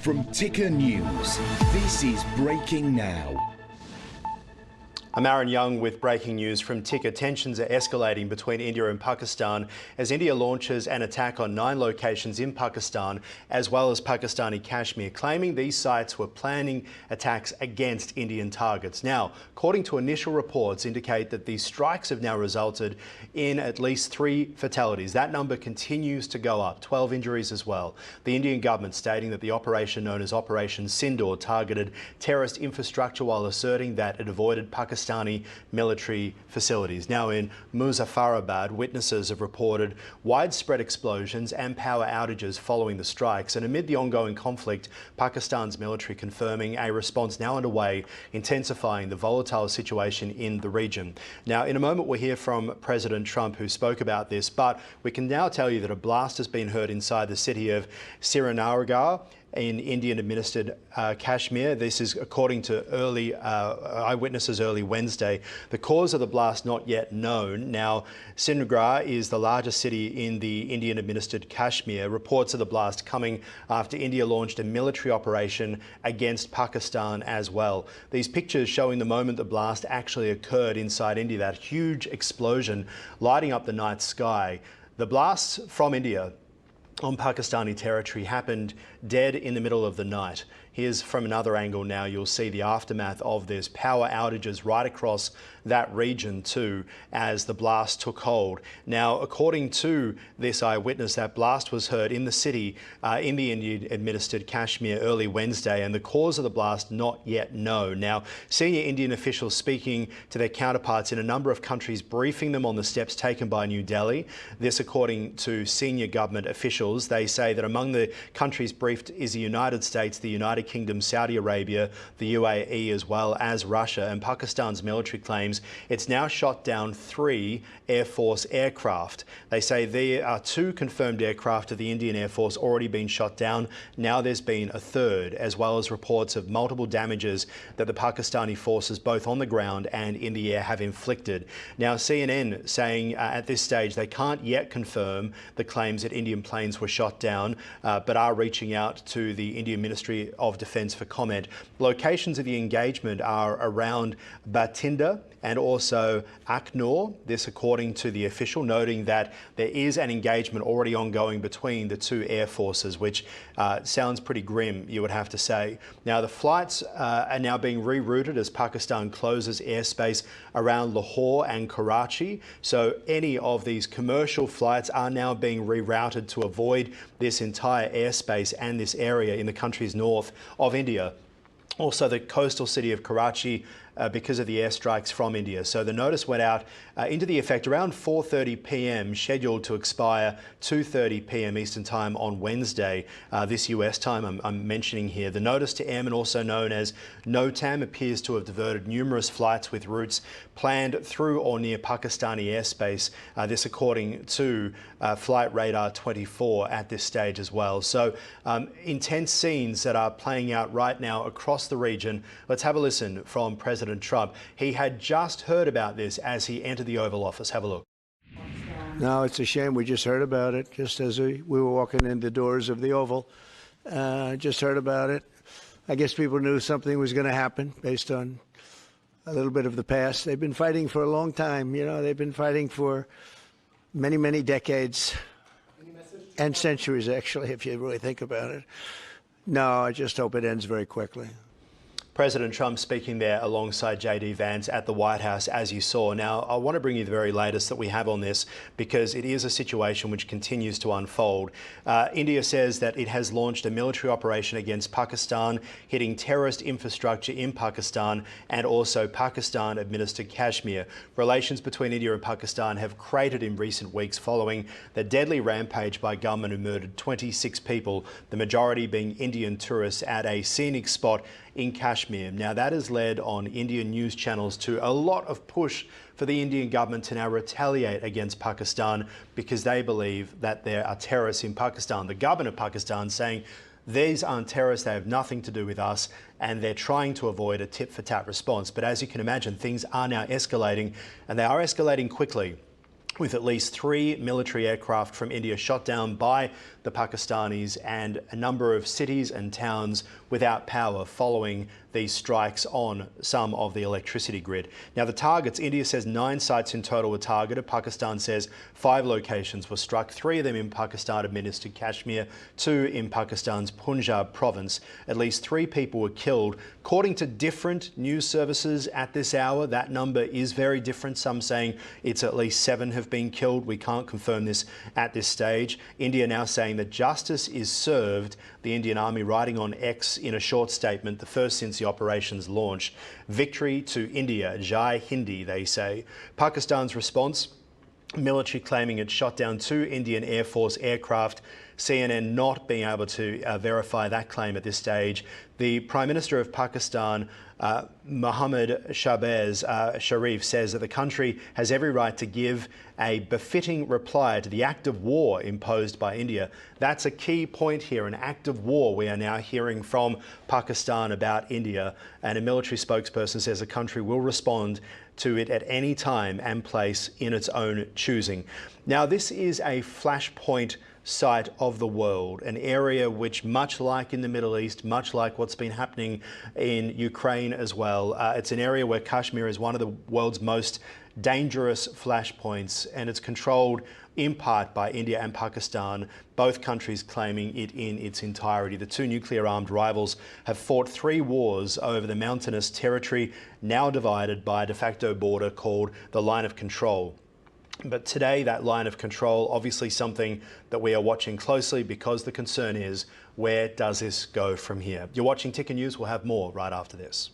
From Ticker News, this is Breaking Now. I'm Aaron Young with breaking news from Ticker. Tensions are escalating between India and Pakistan as India launches an attack on 9 locations in Pakistan as well as Pakistani-Kashmir, claiming these sites were planning attacks against Indian targets. Now, according to initial reports, indicate that these strikes have now resulted in at least 3 fatalities. That number continues to go up, 12 injuries as well. The Indian government stating that the operation known as Operation Sindoor targeted terrorist infrastructure while asserting that it avoided Pakistani military facilities. Now in Muzaffarabad, witnesses have reported widespread explosions and power outages following the strikes. And amid the ongoing conflict, Pakistan's military confirming a response now underway, intensifying the volatile situation in the region. Now, in a moment, we'll hear from President Trump, who spoke about this, but we can now tell you that a blast has been heard inside the city of Srinagar in Indian-administered Kashmir. This is according to early eyewitnesses early Wednesday. The cause of the blast not yet known. Now, Srinagar is the largest city in the Indian-administered Kashmir. Reports of the blast coming after India launched a military operation against Pakistan as well. These pictures showing the moment the blast actually occurred inside India, that huge explosion lighting up the night sky. The blasts from India on Pakistani territory happened dead in the middle of the night. Here's from another angle now. You'll see the aftermath of this. Power outages right across that region too as the blast took hold. Now, according to this eyewitness, that blast was heard in the city in the Indian-administered Kashmir early Wednesday, and the cause of the blast not yet known. Now, senior Indian officials speaking to their counterparts in a number of countries, briefing them on the steps taken by New Delhi. This according to senior government officials. They say that among the countries briefed is the United States, the United Kingdom, Saudi Arabia, the UAE, as well as Russia. And Pakistan's military claims it's now shot down 3 Air Force aircraft. They say there are 2 confirmed aircraft of the Indian Air Force already been shot down. Now there's been a 3rd, as well as reports of multiple damages that the Pakistani forces both on the ground and in the air have inflicted. Now, CNN saying at this stage they can't yet confirm the claims that Indian planes were shot down, but are reaching out to the Indian Ministry of Defence for comment. Locations of the engagement are around Bathinda and also Aknur. This according to the official, noting that there is an engagement already ongoing between the 2 air forces, which sounds pretty grim, you would have to say. Now, the flights are now being rerouted as Pakistan closes airspace around Lahore and Karachi. So any of these commercial flights are now being rerouted to avoid this entire airspace and this area in the country's north of India. Also, the coastal city of Karachi because of the airstrikes from India. So the notice went out into the effect around 4:30 p.m, scheduled to expire 2:30 p.m. Eastern Time on Wednesday, this US time I'm mentioning here. The notice to airmen, also known as NOTAM, appears to have diverted numerous flights with routes planned through or near Pakistani airspace. This according to Flight Radar 24 at this stage as well. So intense scenes that are playing out right now across the region. Let's have a listen from President Trump. He had just heard about this as he entered the Oval Office. Have a look. No, it's a shame. We just heard about it just as we were walking in the doors of the Oval. Just heard about it. I guess people knew something was going to happen based on a little bit of the past. They've been fighting for a long time. You know, they've been fighting for many, many decades and centuries, actually, if you really think about it. No, I just hope it ends very quickly. President Trump speaking there alongside J.D. Vance at the White House, as you saw. Now, I want to bring you the very latest that we have on this because it is a situation which continues to unfold. India says that it has launched a military operation against Pakistan, hitting terrorist infrastructure in Pakistan and also Pakistan-administered Kashmir. Relations between India and Pakistan have cratered in recent weeks following the deadly rampage by gunmen who murdered 26 people, the majority being Indian tourists at a scenic spot in Kashmir. Now, that has led on Indian news channels to a lot of push for the Indian government to now retaliate against Pakistan because they believe that there are terrorists in Pakistan. The government of Pakistan saying these aren't terrorists, they have nothing to do with us, and they're trying to avoid a tit-for-tat response. But as you can imagine, things are now escalating, and they are escalating quickly. with at least 3 military aircraft from India shot down by the Pakistanis and a number of cities and towns without power following these strikes on some of the electricity grid. Now, the targets, India says 9 sites in total were targeted. Pakistan says 5 locations were struck, 3 of them in Pakistan-administered Kashmir, 2 in Pakistan's Punjab province. At least 3 people were killed. According to different news services at this hour, that number is very different. Some saying it's at least 7 have been killed. We can't confirm this at this stage. India now saying that justice is served. The Indian Army writing on X in a short statement, the first since the operation's launch. Victory to India, Jai Hindi, they say. Pakistan's response, military claiming it shot down 2 Indian Air Force aircraft. CNN not being able to verify that claim at this stage. The Prime Minister of Pakistan, Mohammad Shahbaz Sharif, says that the country has every right to give a befitting reply to the act of war imposed by India. That's a key point here, an act of war we are now hearing from Pakistan about India, and a military spokesperson says the country will respond to it at any time and place in its own choosing. Now, this is a flashpoint site of the world, an area which, much like in the Middle East, much like what's been happening in Ukraine as well, it's an area where Kashmir is one of the world's most dangerous flashpoints, and it's controlled in part by India and Pakistan, both countries claiming it in its entirety. The 2 nuclear-armed rivals have fought 3 wars over the mountainous territory, now divided by a de facto border called the Line of Control. But today, that line of control, obviously something that we are watching closely, because the concern is, where does this go from here? You're watching Ticker News. We'll have more right after this.